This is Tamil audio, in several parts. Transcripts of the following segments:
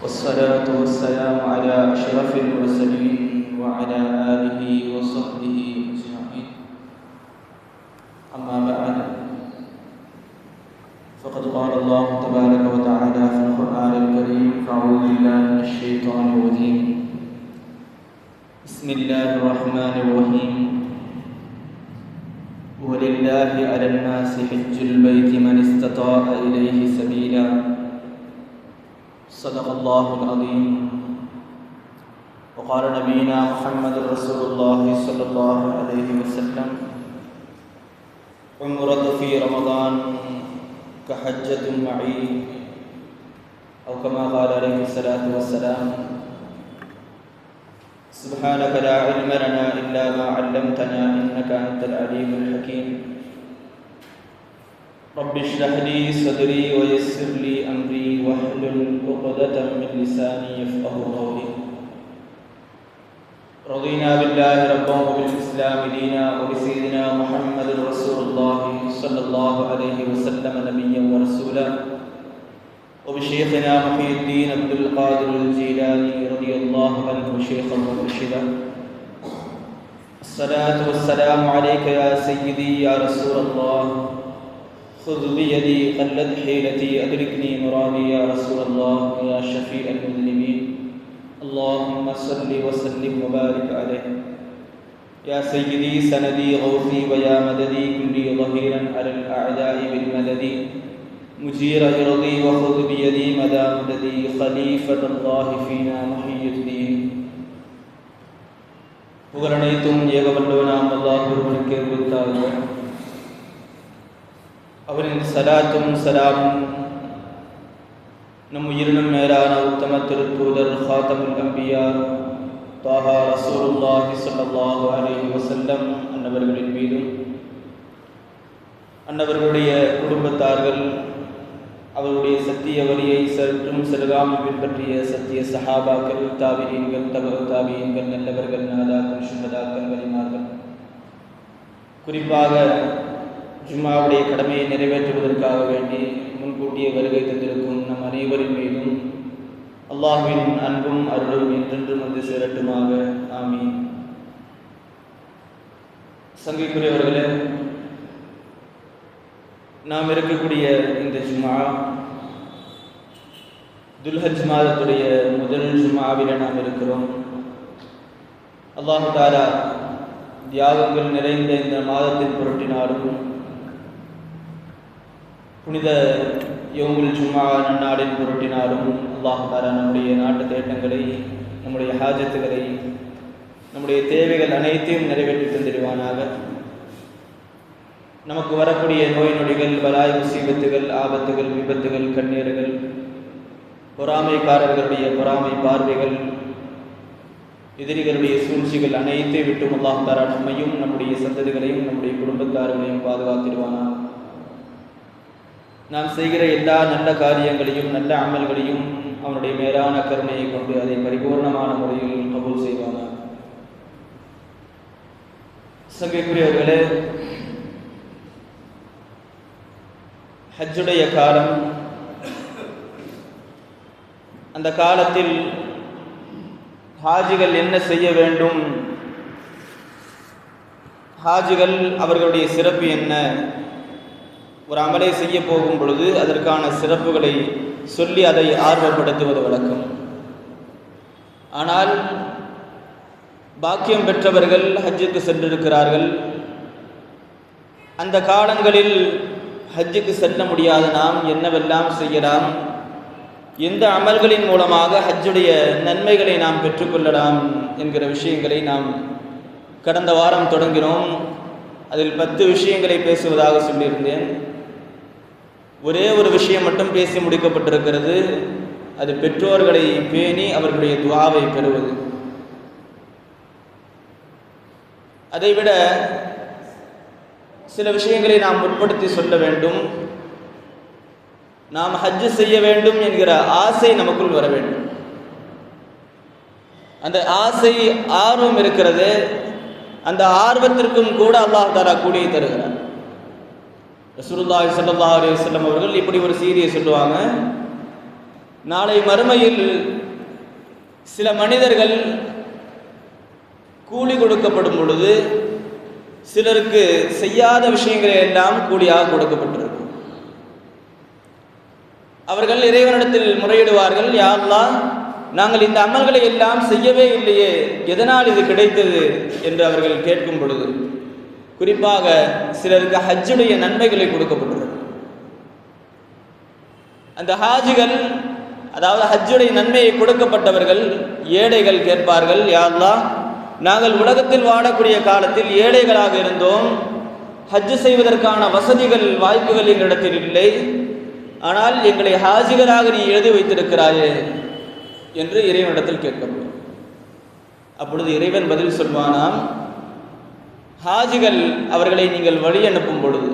والصلاة والسلام على أشرف المرسلين وعلى آله وصحبه أجمعين. أما بعد، فقد قال الله تبارك وتعالى في القرآن الكريم: أعوذ بالله من الشيطان الرجيم. بسم الله الرحمن الرحيم. ولله على الناس حج البيت من استطاع إليه سبيلا. صدق الله العظيم. وقال نبينا محمد رسول الله صلى الله عليه وسلم: عمرة في رمضان كحجة معي، أو كما قال عليه الصلاة والسلام. سبحانك لا علم لنا إلا ما علمتنا إنك أنت العليم الحكيم. رب اشرح لي صدري ويسر لي أمري واحلل عقدة من لساني يفقهوا قولي. رضينا بالله ربا وبالإسلام دينا وبسيدنا محمد رسول الله صلى الله عليه وسلم نبيا ورسولا، وبشيخنا محي الدين عبد القادر الجيلاني رضي الله عنه شيخا ومرشدا. الصلاة والسلام عليك يا سيدي يا رسول الله. خذ بيدي قلت حيلتي أدركني مرادي يا رسول الله يا شفيع المذنبين. اللهم صل وسلم وبارك عليه يا سيدي سندي غوثي ويا مددي كلي ظهيرا على الأعداء بالمدد. مجير إرضي وخذ بيدي مدى مددي خليفة الله فينا محي الدين. புகழனைத்தும் ஏகவல்லவனாம் அல்லாஹ் ஒருவனுக்கே உரித்தாகுக. அவரின் சலாத்தும் சலாமும் நம் உயிரினும் மேலான உத்தம திருத்தூதர் ஹாத்தமுல் அம்பியா தாஹா ரசூலுல்லாஹி ஸல்லல்லாஹு அலைஹி வஸல்லம் அன்னவர்களின் மீதும், அன்னவர்களுடைய குடும்பத்தார்கள், அவருடைய சத்திய வழியை சற்றும் சிறுகாமல் பின்பற்றிய சத்திய சஹாபாக்கள், தாபிஈன்கள், தபு தாபிஈன்கள், நல்லவர்கள், நாதாக்கள், சுஹதாக்கள், வலிமார்கள், குறிப்பாக ஜும்மாவுடைய கடமையை நிறைவேற்றுவதற்காக வேண்டி முன்கூட்டிய வருகை தந்திருக்கும் நம் அனைவரின் மீதும் அல்லாஹ்வின் அன்பும் அருளும் என்றென்றும் வந்து சேரட்டுமாக. ஆமீன். சங்கைக்குரியவர்களே, நாம் இருக்கக்கூடிய இந்த ஜும்ஆ துல்ஹஜ் மாதத்துடைய முதல் ஜும்ஆவில் நாம் இருக்கிறோம். அல்லாஹ் தஆலா தியாகங்கள் நிறைந்த இந்த மாதத்தின் பொருட்டினாலும், புனித யௌமுல் ஜும்ஆ நன்னாளின் பொருட்டினாலும் அல்லாஹ் தஆலா நம்முடைய நாட்டு தேட்டங்களை, நம்முடைய ஹாஜத்துகளை, நம்முடைய தேவைகள் அனைத்தையும் நிறைவேற்றி தந்திடுவானாக. நமக்கு வரக்கூடிய நோய் நொடிகள், பலாய் முசீபத்துகள், ஆபத்துகள், விபத்துகள், கண்ணீர்கள், பொறாமைக்காரர்களுடைய பொறாமை பார்வைகள், எதிரிகளுடைய சூழ்ச்சிகள் அனைத்தை விட்டும் அல்லாஹ் தஆலா நம்மையும் நம்முடைய சந்ததிகளையும் நம்முடைய குடும்பத்தார்களையும் பாதுகாத்திடுவானாக. நாம் செய்கிற எல்லா நல்ல காரியங்களையும், நல்ல அமல்களையும் அவனுடைய மேலான கருணையை கொண்டு அதை பரிபூர்ணமான முறையில் கபூல் செய்வானாக. சங்கைக்குரியவர்களே, ஹஜ்ஜுடைய காலம், அந்த காலத்தில் ஹாஜிகள் என்ன செய்ய வேண்டும், ஹாஜிகள் அவர்களுடைய சிறப்பு என்ன, ஒரு அமலை செய்ய போகும் பொழுது அதற்கான சிறப்புகளை சொல்லி அதை ஆர்வப்படுத்துவது வழக்கம். ஆனால் பாக்கியம் பெற்றவர்கள் ஹஜ்ஜுக்கு சென்றிருக்கிறார்கள். அந்த காலங்களில் ஹஜ்ஜுக்கு செல்ல முடியாத நாம் என்னவெல்லாம் செய்யலாம், எந்த அமல்களின் மூலமாக ஹஜ்ஜுடைய நன்மைகளை நாம் பெற்றுக்கொள்ளலாம் என்கிற விஷயங்களை நாம் கடந்த வாரம் தொடங்கினோம். அதில் 10 விஷயங்களை பேசுவதாக சொல்லியிருந்தேன். ஒரே ஒரு விஷயம் மட்டும் பேசி முடிக்கப்பட்டிருக்கிறது. அது பெற்றோர்களை பேணி அவர்களுடைய துஆவை பெறுவது. அதைவிட சில விஷயங்களை நாம் முற்படுத்தி சொல்ல வேண்டும். நாம் ஹஜ்ஜு செய்ய வேண்டும் என்கிற ஆசை நமக்குள் வர வேண்டும். அந்த ஆசை, ஆர்வம் இருக்கிறது. அந்த ஆர்வத்திற்கும் கூட அல்லாஹ் தஆலா கூலியை தருகிறார். ரசூலுல்லாஹி ஸல்லல்லாஹு அலைஹி வஸல்லம் அவர்கள் இப்படி ஒரு செய்தியை சொல்லுவாங்க. நாளை மறுமையில் சில மனிதர்கள் கூலி கொடுக்கப்படும் பொழுது சிலருக்கு செய்யாத விஷயங்களை எல்லாம் கூலியாக கொடுக்கப்பட்டிருக்கும். அவர்கள் இறைவனிடத்தில் முறையிடுவார்கள், யா அல்லாஹ், நாங்கள் இந்த அமல்களை எல்லாம் செய்யவே இல்லையே, எதனால் இது கிடைத்தது என்று அவர்கள் கேட்கும் பொழுது குறிப்பாக சிலருக்கு ஹஜ்ஜுடைய நன்மைகளை கொடுக்கப்பட்டிருக்கும். அந்த ஹாஜிகள், அதாவது ஹஜ்ஜுடைய நன்மையை கொடுக்கப்பட்டவர்கள் ஏழைகள் கேட்பார்கள், யா அல்லாஹ், நாங்கள் உலகத்தில் வாழக்கூடிய காலத்தில் ஏழைகளாக இருந்தோம், ஹஜ்ஜு செய்வதற்கான வசதிகள் வாய்ப்புகள் எங்களிடத்தில் இல்லை, ஆனால் எங்களை ஹாஜிகளாக நீ எழுதி வைத்திருக்கிறாயே என்று இறைவனிடத்தில் கேட்கப்படும். அப்பொழுது இறைவன் பதில் சொல்வானாம், ஹாஜிகள் அவர்களை நீங்கள் வழி அனுப்பும் பொழுது,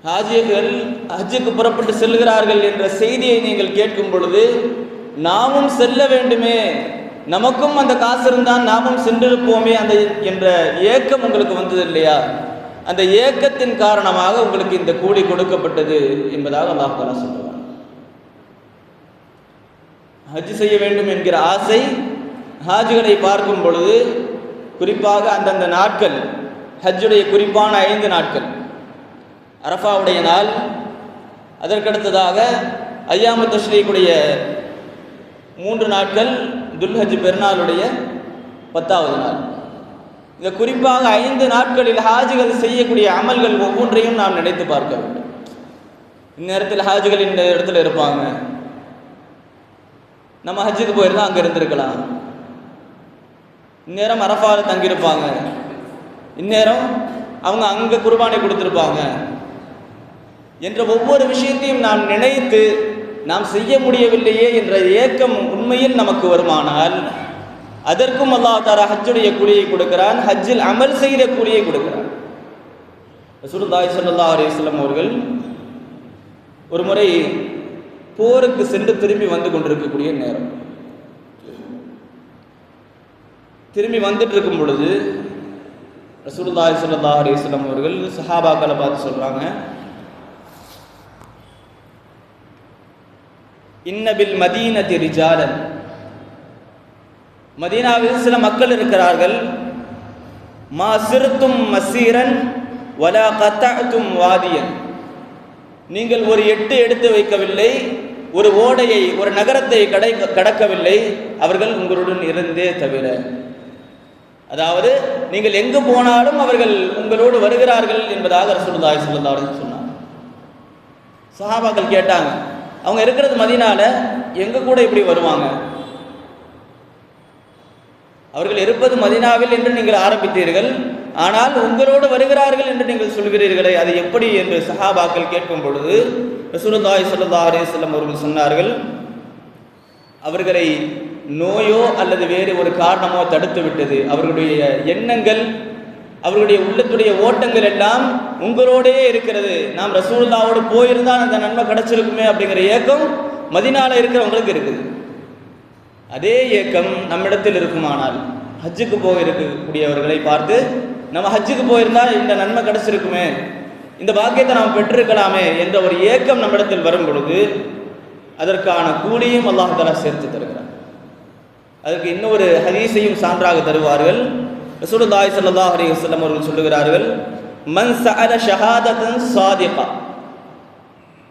ஹாஜிகள் ஹஜ்ஜுக்கு புறப்பட்டு செல்கிறார்கள் என்ற செய்தியை நீங்கள் கேட்கும் பொழுது, நாமும் செல்ல வேண்டுமே, நமக்கும் அந்த காசு இருந்தால் நாமும் சென்றிருப்போமே அந்த என்ற ஏக்கம் உங்களுக்கு வந்தது இல்லையா? அந்த ஏக்கத்தின் காரணமாக உங்களுக்கு இந்த கூலி கொடுக்கப்பட்டது என்பதாக அல்லாஹ் தஆலா சொல்றார். ஹஜ் செய்ய வேண்டும் என்கிற ஆசை ஹாஜிகளை பார்க்கும் பொழுது, குறிப்பாக அந்தந்த நாட்கள், ஹஜ்ஜுடைய குறிப்பான 5 நாட்கள், அரஃபாவுடைய நாள், அதற்கடுத்ததாக ஐயாமு தஷ்ரீக்குடைய 3 நாட்கள், துல்ஹஜ் பெருநாளுடைய 10வது நாள். இந்த குறிப்பாக 5 நாட்களில் ஹாஜிகள் செய்யக்கூடிய அமல்கள் ஒவ்வொன்றையும் நாம் நினைத்து பார்க்க வேண்டும். இந்நேரத்தில் ஹாஜிகள் இந்த இடத்துல இருப்பாங்க, நம்ம ஹஜ்ஜுக்கு போயிருந்தா அங்கே இருந்திருக்கலாம், இந்நேரம் அரஃபாவில் தங்கியிருப்பாங்க, இந்நேரம் அவங்க அங்கே குர்பானை கொடுத்துருப்பாங்க என்ற ஒவ்வொரு விஷயத்தையும் நாம் நினைத்து நாம் செய்ய முடியவில்லையே என்ற ஏக்கம் உண்மையில் நமக்கு வருமானால், அதற்கும் அல்லாஹ் தஆலா ஹஜ்ஜுடைய கூலியை கொடுக்கிறான், ஹஜ்ஜில் அமல் செய்த கூலியை கொடுக்கிறான். ரசூலுல்லாஹி ஸல்லல்லாஹு அலைஹி வஸல்லம் அவர்கள் ஒரு முறை போருக்கு சென்று திரும்பி வந்து கொண்டிருக்கக்கூடிய நேரம், திரும்பி வந்துட்டு இருக்கும் பொழுது ரசூலுல்லாஹி ஸல்லல்லாஹு அலைஹி வஸல்லம் அவர்கள் சஹாபாக்களை பார்த்து சொல்றாங்க, இன்னபில் மதீனத்தி ரிஜாலன், மதீனாவில் சில மக்கள் இருக்கிறார்கள், மா சிறுத்தும் மசீரன் வலா கத்தஅத்தும் வாதியன், நீங்கள் ஒரு எட்டு எடுத்து வைக்கவில்லை, ஒரு ஓடையை, ஒரு நகரத்தை கடக்கவில்லை, அவர்கள் உங்களுடன் இருந்தே தவிர. அதாவது நீங்கள் எங்கு போனாலும் அவர்கள் உங்களோடு வருகிறார்கள் என்பதாக ரசூலுல்லாஹி ஸல்லல்லாஹு அலைஹி வஸல்லம் சொன்னார். சஹாபாக்கள் கேட்டாங்க, அவங்க இருக்கிறது மதீனால, எங்க கூட இப்படி வருவாங்க? அவர்கள் இருப்பது மதீனாவில் என்று நீங்கள் ஆரம்பித்தீர்கள், ஆனால் உங்களோடு வருகிறார்கள் என்று நீங்கள் சொல்கிறீர்களே, அது எப்படி என்று சஹாபாக்கள் கேட்கும் பொழுது ரசூலுல்லாஹி ஸல்லல்லாஹு அலைஹி வஸல்லம் அவர்கள் சொன்னார்கள், அவர்களை நோயோ அல்லது வேறு ஒரு காரணமோ தடுத்து விட்டது, அவர்களுடைய எண்ணங்கள், அவர்களுடைய உள்ளத்துடைய ஓட்டங்கள் எல்லாம் உங்களோடே இருக்கிறது, நாம் ரசூலுல்லாஹ்வோடு போயிருந்தால் அந்த நன்மை கிடைச்சிருக்குமே அப்படிங்கிற ஏக்கம் மதீனால இருக்கிறவங்களுக்கு இருக்குது. அதே ஏக்கம் நம்மிடத்தில் இருக்குமானால், ஹஜ்ஜுக்கு போயிருக்கக்கூடியவர்களை பார்த்து நம்ம ஹஜ்ஜுக்கு போயிருந்தால் இந்த நன்மை கிடைச்சிருக்குமே, இந்த பாக்கியத்தை நாம் பெற்றிருக்கலாமே என்ற ஒரு ஏக்கம் நம்மிடத்தில் வரும் பொழுது அதற்கான கூலியும் அல்லாஹ் தஆலா சேர்த்து தருகிறார். அதற்கு இன்னொரு ஹதீஸையும் சான்றாக தருவார்கள். ரசூலுல்லாஹி ஸல்லல்லாஹு அலைஹி வஸல்லம் அவர்கள் சொல்லுகிறார்கள், மன் சஅல ஷஹாதத்தன் சாதிகா,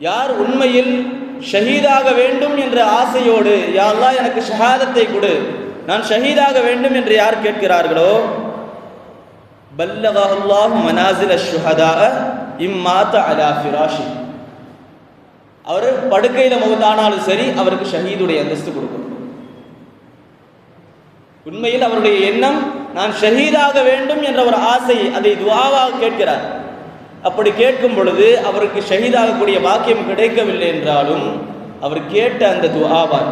யார் உண்மையில் ஷஹீதாக வேண்டும் என்ற ஆசையோடு, யா அல்லாஹ் எனக்கு ஷஹாதத்தை கொடு, நான் ஷஹீதாக வேண்டும் என்று யார் கேட்கிறார்களோ, பல்லகஹுல்லாஹு மனாசில ஷுஹதா இம்மாத அலா ஃபிராஷி, அவர் படுக்கையில் மௌத்தானாலும் சரி அவருக்கு ஷஹீதுடைய அந்தஸ்து கொடுக்கும். உண்மையில் அவருடைய எண்ணம் நான் ஷஹீதாக வேண்டும் என்ற ஒரு ஆசை, அதை துஆவாக கேட்கிறார். அப்படி கேட்கும் பொழுது அவருக்கு ஷஹீதாகக்கூடிய பாக்கியம் கிடைக்கவில்லை என்றாலும் அவர் கேட்ட அந்த துஆவால்,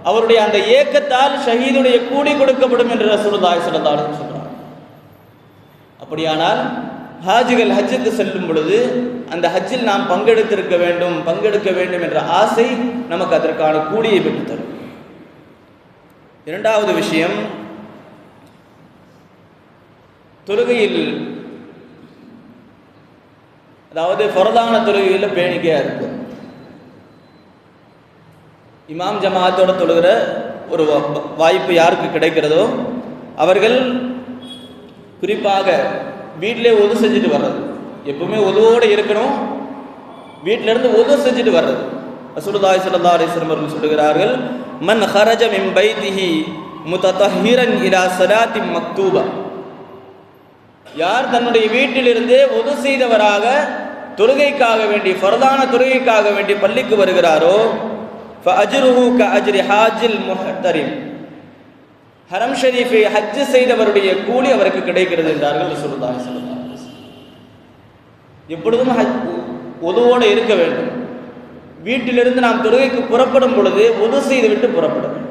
அவருடைய அந்த ஏக்கத்தால் ஷஹீதுடைய கூலி கொடுக்கப்படும் என்று ரசூலுல்லாஹி ஸல்லல்லாஹு அலைஹி வஸல்லம் சொல்றார். அப்படியானால் ஹாஜிகள் ஹஜ்ஜுக்கு செல்லும் பொழுது அந்த ஹஜ்ஜில் நாம் பங்கெடுக்க வேண்டும் என்ற ஆசை நமக்கு அதற்கான கூலியை பெற்றுத்தரும். இரண்டாவது விஷயம், தொழுகையில், அதாவது ஃபர்தான தொழுகையில் பேணிக்கையாக இருக்கும். இமாம் ஜமாத்தோட தொழுகிற ஒரு வாய்ப்பு யாருக்கு கிடைக்கிறதோ அவர்கள் குறிப்பாக வீட்டிலே ஒது செஞ்சுட்டு வர்றது, எப்பவுமே ஒதுவோடு இருக்கணும், வீட்டிலேருந்து ஒது செஞ்சுட்டு வர்றது. ரசூலுல்லாஹி ஸல்லல்லாஹு அலைஹி வஸல்லம் அவர்கள் சொல்கிறார்கள், மன் ஹரஜ மின் பைத்திஹி முத்ததஹிரன் இலா ஸலாத்தி மக்தூபா, யார் தன்னுடைய வீட்டிலிருந்தே ஒது செய்தவராக தொழுகைக்காக வேண்டி, ஃபர்தான தொழுகைக்காக வேண்டி பள்ளிக்கு வருகிறாரோ, ஃபஅஜ்ருஹு கஅஜ்ரி ஹாஜில் முஹ்தரிம், ஹரம் ஷரீஃபை ஹஜ் செய்தவருடைய கூலி அவருக்கு கிடைக்கிறது என்றார்கள் ரசூலுல்லாஹி ஸல்லல்லாஹு அலைஹி வஸல்லம். எப்பொழுதும் ஒதுவோடு இருக்க வேண்டும். வீட்டிலிருந்து நாம் தொழுகைக்கு புறப்படும் பொழுது ஒது செய்து விட்டு புறப்பட வேண்டும்.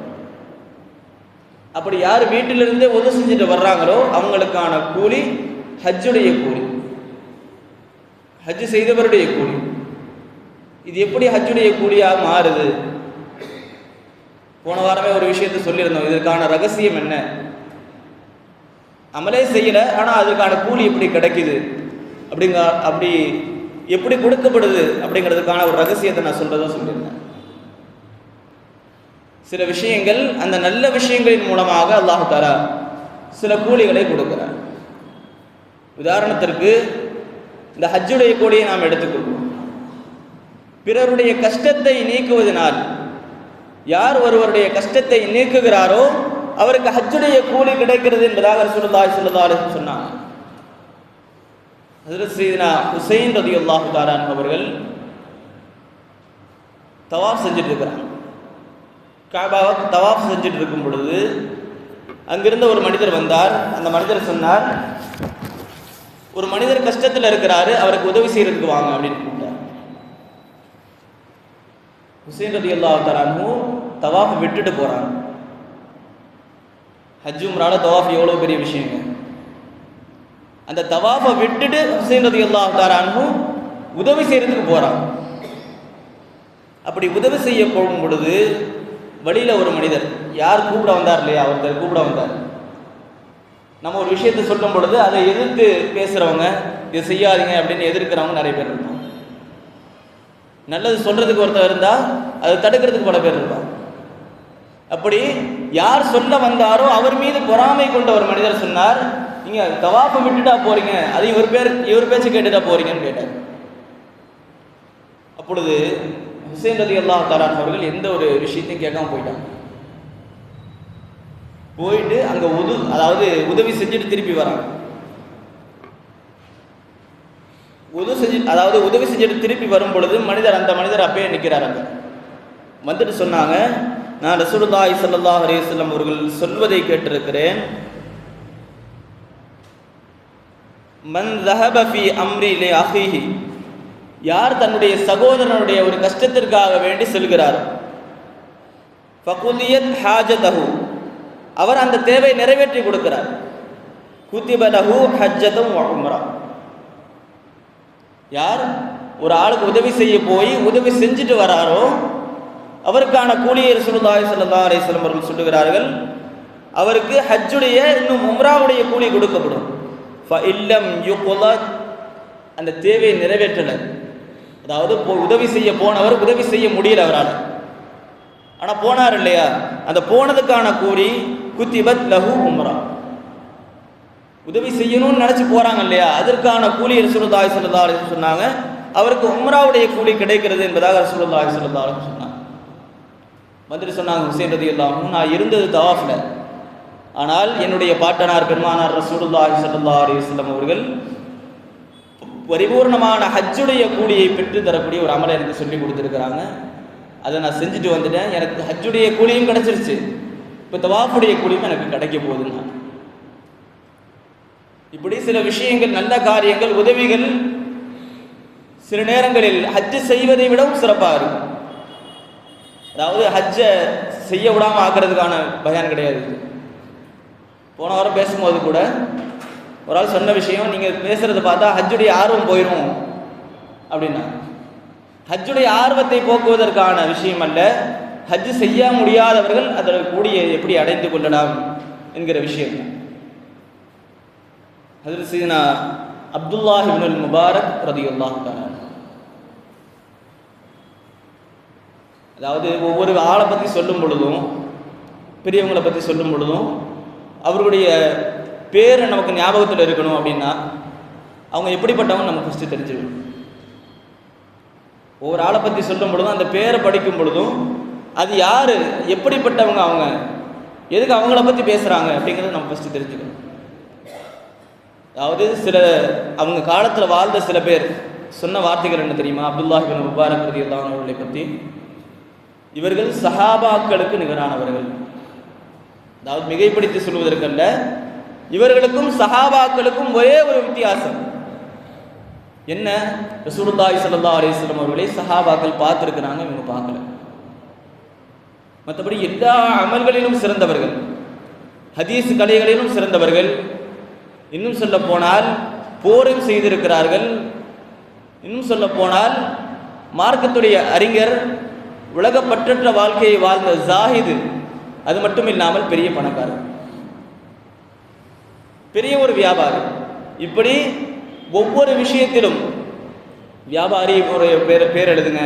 அப்படி யார் வீட்டிலிருந்தே ஒது செஞ்சுட்டு வர்றாங்களோ அவங்களுக்கான கூலி ஹஜ்ஜுடைய கூலி, ஹஜ் செய்தவருடைய கூலி. இது எப்படி ஹஜ்ஜுடைய கூலியாக மாறுது? போன வாரமே ஒரு விஷயத்தை சொல்லியிருந்தோம். இதற்கான ரகசியம் என்ன? அமலே செய்யலை, ஆனால் அதுக்கான கூலி எப்படி கிடைக்குது அப்படி எப்படி கொடுக்கப்படுது அப்படிங்கிறதுக்கான ஒரு ரகசியத்தை நான் சொல்லியிருந்தேன். சில விஷயங்கள், அந்த நல்ல விஷயங்களின் மூலமாக அல்லாஹ் தஆலா சில கூலிகளை கொடுக்கிறார். உதாரணத்திற்கு இந்த ஹஜ்ஜுடைய கூலியை நாம் எடுத்துக்கொள்வோம். பிறருடைய கஷ்டத்தை நீக்குவதனால், யார் ஒருவருடைய கஷ்டத்தை நீக்குகிறாரோ அவருக்கு ஹஜ்ஜுடைய கூலி கிடைக்கிறது என்பதாக ரசூலுல்லாஹி ஸல்லல்லாஹு அலைஹி வஸல்லம் சொன்னாங்க. ஹஜ்ரத் சையதுனா ஹுசைன் ரலியல்லாஹு தஆலா அன்ஹு அவர்கள் தவாஃப் செஞ்சுட்டு இருக்கிறாங்க. காபாவை தவாஃப் செஞ்சுட்டு இருக்கும் பொழுது அங்கிருந்த ஒரு மனிதர் வந்தார். அந்த மனிதர் சொன்னார், ஒரு மனிதர் கஷ்டத்தில் இருக்கிறாரு, அவருக்கு உதவி செய்யறதுக்கு வாங்க அப்படின்னு கூப்பிட்டார். ஹுசைன் ரலியல்லாஹு தஆலா அன்ஹு தவாஃப் விட்டுட்டு போறாங்க. ஹஜ் உம்ரால தவாஃப் எவ்வளவு பெரிய விஷயங்க. அந்த தவாஃபை விட்டுட்டு ஹுசைன் ரலியல்லாஹு தஆலா அன்ஹு உதவி செய்யறதுக்கு போறாங்க. அப்படி உதவி செய்ய போகும் பொழுது வழியில ஒரு மனிதர், யார் கூப்பிட வந்தார் இல்லையா, ஒருத்தர் கூப்பிட வந்தார். நம்ம ஒரு விஷயத்தை சொல்லும் பொழுது அதை எதிர்த்து பேசுறவங்க, இதை செய்யாதீங்க அப்படின்னு எதிர்க்கிறவங்க நிறைய பேர் இருப்பாங்க. நல்லது சொல்றதுக்கு ஒருத்தர் இருந்தா அதை தடுக்கிறதுக்கு பல பேர் இருப்பாங்க. அப்படி யார் சொல்ல வந்தாரோ அவர் மீது பொறாமை கொண்ட ஒரு மனிதர் சொன்னார், நீங்க தவாஃபை விட்டுட்டா போறீங்க, அது இவர் பேச்சு கேட்டுட்டா போறீங்கன்னு கேட்டார். அப்பொழுது ஹுசைன் ரலியல்லாஹு தஆலா அவர்கள் எந்த ஒரு விஷயத்தையும் கேட்காம போயிட்டு அங்க உதவி செஞ்சுட்டு திருப்பி வராங்க. உதவி செஞ்சுட்டு திருப்பி வரும் பொழுது அந்த மனிதர் அப்பயே நிற்கிறார். அங்க வந்துட்டு சொன்னாங்க, நான் ரசூலுல்லாஹி ஸல்லல்லாஹு அலைஹி வஸல்லம் அவர்கள் சொல்வதை கேட்டிருக்கிறேன், மன் ذهب في امري لاخيه, யார் தன்னுடைய சகோதரனுடைய ஒரு கஷ்டத்திற்காக வேண்டி செல்கிறார், ஃபகுலியத் ஹாஜதஹு, அவர் அந்த தேவை நிறைவேற்றி கொடுக்கிறார், குதிப லஹு ஹஜ்ஜத்தும் வ உம்ரா, யார் ஒரு ஆளுக்கு உதவி செய்ய போய் உதவி செஞ்சுட்டு வராரோ அவருக்கான கூலியை ரசூலுல்லாஹி ஸல்லல்லாஹு அலைஹி வஸல்லம் அவர்கள் சொல்லுகிறார்கள், அவருக்கு ஹஜ்ஜுடைய இன்னும் உம்ராவுடைய கூலி கொடுக்கப்படும். ஃபஇல்லம் யுக்லத், அந்த தேவையை நிறைவேற்றலை, அதாவது உதவி செய்ய போனவர் உதவி செய்ய முடியல அவரால், ஆனால் போனார் இல்லையா, அந்த போனதுக்கான கூலி குத்திபத் லஹு உம்ரா, உதவி செய்யணும்னு நினச்சி போகிறாங்க இல்லையா, அதற்கான கூலி ரசூலுல்லாஹி ஸல்லல்லாஹு அலைஹி வஸல்லம் சொன்னாங்க, அவருக்கு உம்ராவுடைய கூலி கிடைக்கிறது என்பதாக ரசூலுல்லாஹி ஸல்லல்லாஹு அலைஹி வஸல்லம் சொன்னாங்க. வந்துட்டு சொன்னாங்க, ஹுசைன் ரலியல்லாஹு அன்ஹு, நான் இருந்தது தவாஃப்ல, ஆனால் என்னுடைய பாட்டனார் பெருமானார் ரசூலுல்லாஹி ஸல்லல்லாஹு அலைஹி வஸல்லம் அவர்கள் பரிபூர்ணமான ஹஜ்ஜுடைய கூலியை பெற்று தரக்கூடிய ஒரு அமலை எனக்கு சொல்லி கொடுத்துருக்கிறாங்க. அதை நான் செஞ்சுட்டு வந்துட்டேன், எனக்கு ஹஜ்ஜுடைய கூலியும் கிடைச்சிருச்சு, இப்போ தவாஃபுடைய கூலியும் எனக்கு கிடைக்க போகுதுன்னா. இப்படி சில விஷயங்கள், நல்ல காரியங்கள், உதவிகள் சில நேரங்களில் ஹஜ்ஜு செய்வதை விடவும் சிறப்பாக இருக்கும். அதாவது ஹஜ்ஜை செய்ய விடாமல் ஆக்கிறதுக்கான பயான் கிடையாது. போன வாரம் பேசும்போது கூட ஒரு ஆள் சொன்ன விஷயம், நீங்கள் பேசுகிறத பார்த்தா ஹஜ்ஜுடைய ஆர்வம் போயிடும் அப்படின்னா, ஹஜ்ஜுடைய ஆர்வத்தை போக்குவதற்கான விஷயம் அல்ல, ஹஜ்ஜு செய்ய முடியாதவர்கள் அதோட கூலியை எப்படி அடைந்து கொள்ளலாம் என்கிற விஷயம். ஹஜ்ரத் சையதுனா அப்துல்லாஹ் இப்னுல் முபாரக் ரலியல்லாஹு தஆலா அதாவது ஒவ்வொரு ஆளை பற்றி சொல்லும் பொழுதும், பெரியவங்களை பற்றி சொல்லும் பொழுதும் அவர்களுடைய பேரை நமக்கு ஞாபகத்தில் இருக்கணும் அப்படின்னா அவங்க எப்படிப்பட்டவங்க நம்ம ஃபஸ்ட்டு தெரிஞ்சுக்கணும். ஒவ்வொரு ஆளை பற்றி சொல்லும் பொழுதும் அந்த பேரை படிக்கும் பொழுதும் அது யார், எப்படிப்பட்டவங்க, அவங்க எதுக்கு அவங்கள பற்றி பேசுகிறாங்க அப்படிங்கிறத நம்ம ஃபஸ்ட்டு தெரிஞ்சுக்கணும். அதாவது அவங்க காலத்தில் வாழ்ந்த சில பேர் சொன்ன வார்த்தைகள் என்ன தெரியுமா? அப்துல்லாஹ் இப்னு முபாரக் ரலியல்லாஹு அன்ஹு அவர்களை பற்றி, இவர்கள் சஹாபாக்களுக்கு நிகரானவர்கள். அதாவது மிகைப்படுத்தி சொல்வதற்கல்ல, இவர்களுக்கும் சஹாபாக்களுக்கும் ஒரே ஒரு வித்தியாசம் என்ன? ரசூலுல்லாஹி ஸல்லல்லாஹு அலைஹி வஸல்லம் அவர்களை சஹாபாக்கள் பார்த்துருக்கிறாங்க, இவங்க பார்க்கல. மற்றபடி எல்லா அமல்களிலும் சிறந்தவர்கள், ஹதீஸ் கலைகளிலும் சிறந்தவர்கள். இன்னும் சொல்ல போனால் போரையும் செய்திருக்கிறார்கள். இன்னும் சொல்ல போனால் மார்க்கத்துடைய அறிஞர், உலகப்பற்றற்ற வாழ்க்கையை வாழ்ந்த ஜாஹிது, அது மட்டும் இல்லாமல் பெரிய பணக்காரர், பெரிய ஒரு வியாபாரி. இப்படி ஒவ்வொரு விஷயத்திலும் வியாபாரி பேர் எழுதுங்க,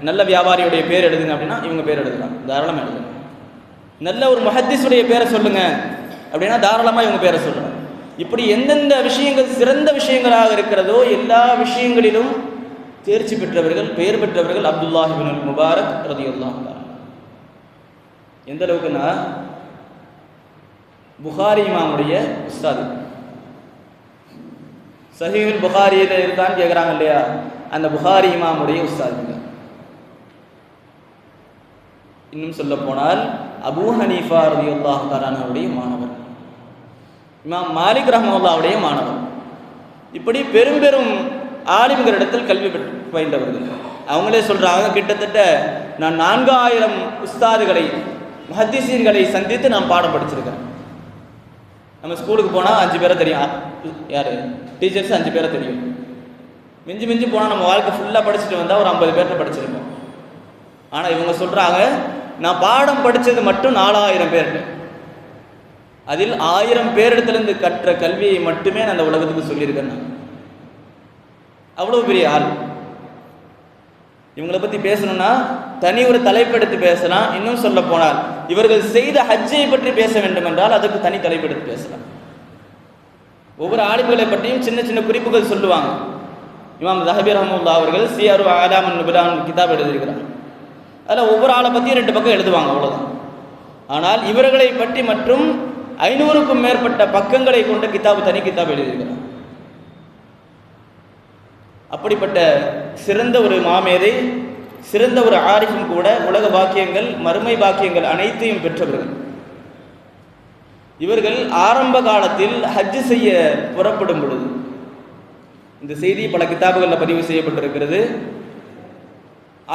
நல்ல வியாபாரியுடைய பேர் எழுதுங்க அப்படின்னா இவங்க பேர் எழுதலாம், தாராளமாக எழுதுங்க. நல்ல ஒரு முஹத்திஸுடைய பேரை சொல்லுங்க அப்படின்னா தாராளமாக இவங்க பேரை சொல்லலாம். இப்படி எந்தெந்த விஷயங்கள் சிறந்த விஷயங்களாக இருக்கிறதோ எல்லா விஷயங்களிலும் தேர்ச்சி பெற்றவர்கள், பெயர் பெற்றவர்கள் அப்துல்லாஹ் இப்னு முபாரக் ரலியல்லாஹு அன்ஹு. எந்த அளவுக்குன்னா புகாரி இமாமுடைய உஸ்தாது, சஹீஹுல் புகாரியில் இருக்கான்னு கேட்குறாங்க இல்லையா, அந்த புகாரி இமாமுடைய உஸ்தாதுங்க. இன்னும் சொல்ல போனால் அபூ ஹனீஃபா ரலியல்லாஹு தஆலா அவருடைய மாணவர், இமாம் மாலிக் ரஹ்மத்துல்லாஹுடைய மாணவர். இப்படி பெரும் பெரும் ஆலிம்களிடத்தில் கல்வி பயின்றவர்கள். அவங்களே சொல்றாங்க, கிட்டத்தட்ட நான் 4000 உஸ்தாதுகளை, முஹத்திஸீன்களை சந்தித்து நான் பாடம் படிச்சிருக்கேன். நம்ம ஸ்கூலுக்கு போனால் 5 பேரை தெரியும், யார் டீச்சர்ஸ் 5 பேரை தெரியும். மிஞ்சி மிஞ்சி போனால் நம்ம வாழ்க்கை ஃபுல்லாக படிச்சுட்டு வந்தால் ஒரு 50 பேர்கிட்ட படிச்சிருக்கோம். ஆனால் இவங்க சொல்கிறாங்க, நான் பாடம் படித்தது மட்டும் 4000 பேர்கிட்ட, அதில் 1000 பேரிடத்துலேருந்து கற்ற கல்வியை மட்டுமே நான் அந்த உலகத்துக்கு சொல்லியிருக்கேன். நான் அவ்வளோ பெரிய ஆள். இவங்களை பற்றி பேசணும்னா தனி ஒரு தலைப்பெடுத்து பேசலாம். இன்னும் சொல்ல போனால் இவர்கள் செய்த ஹஜ்ஜை பற்றி பேச வேண்டும் என்றால் அதுக்கு தனி தலைப்பெடுத்து பேசலாம். ஒவ்வொரு ஆலிம்களை பற்றியும் சின்ன சின்ன குறிப்புகள் சொல்லுவாங்க. இமாம் ஸஹபி ரஹ்மத்துல்லாஹி அவர்கள் சியாரு ஆலாமுன் நுபலான் கிதாப் எழுதியிருக்கிறாங்க. அதில் ஒவ்வொரு ஆளை பற்றியும் 2 பக்கம் எழுதுவாங்க, அவ்வளோதான். ஆனால் இவர்களை பற்றி மற்றும் 500க்கும் மேற்பட்ட பக்கங்களை கொண்ட கிதாப், தனி கிதாப் எழுதியிருக்கிறார். அப்படிப்பட்ட சிறந்த ஒரு மாமேதை, சிறந்த ஒரு ஆரிஃபும் கூட, உலக பாக்கியங்கள் மறுமை பாக்கியங்கள் அனைத்தையும் பெற்றவர்கள். இவர்கள் ஆரம்ப காலத்தில் ஹஜ்ஜு செய்ய புறப்படும் பொழுது, இந்த செய்தி பல கிதாபுகளில் பதிவு செய்யப்பட்டிருக்கிறது.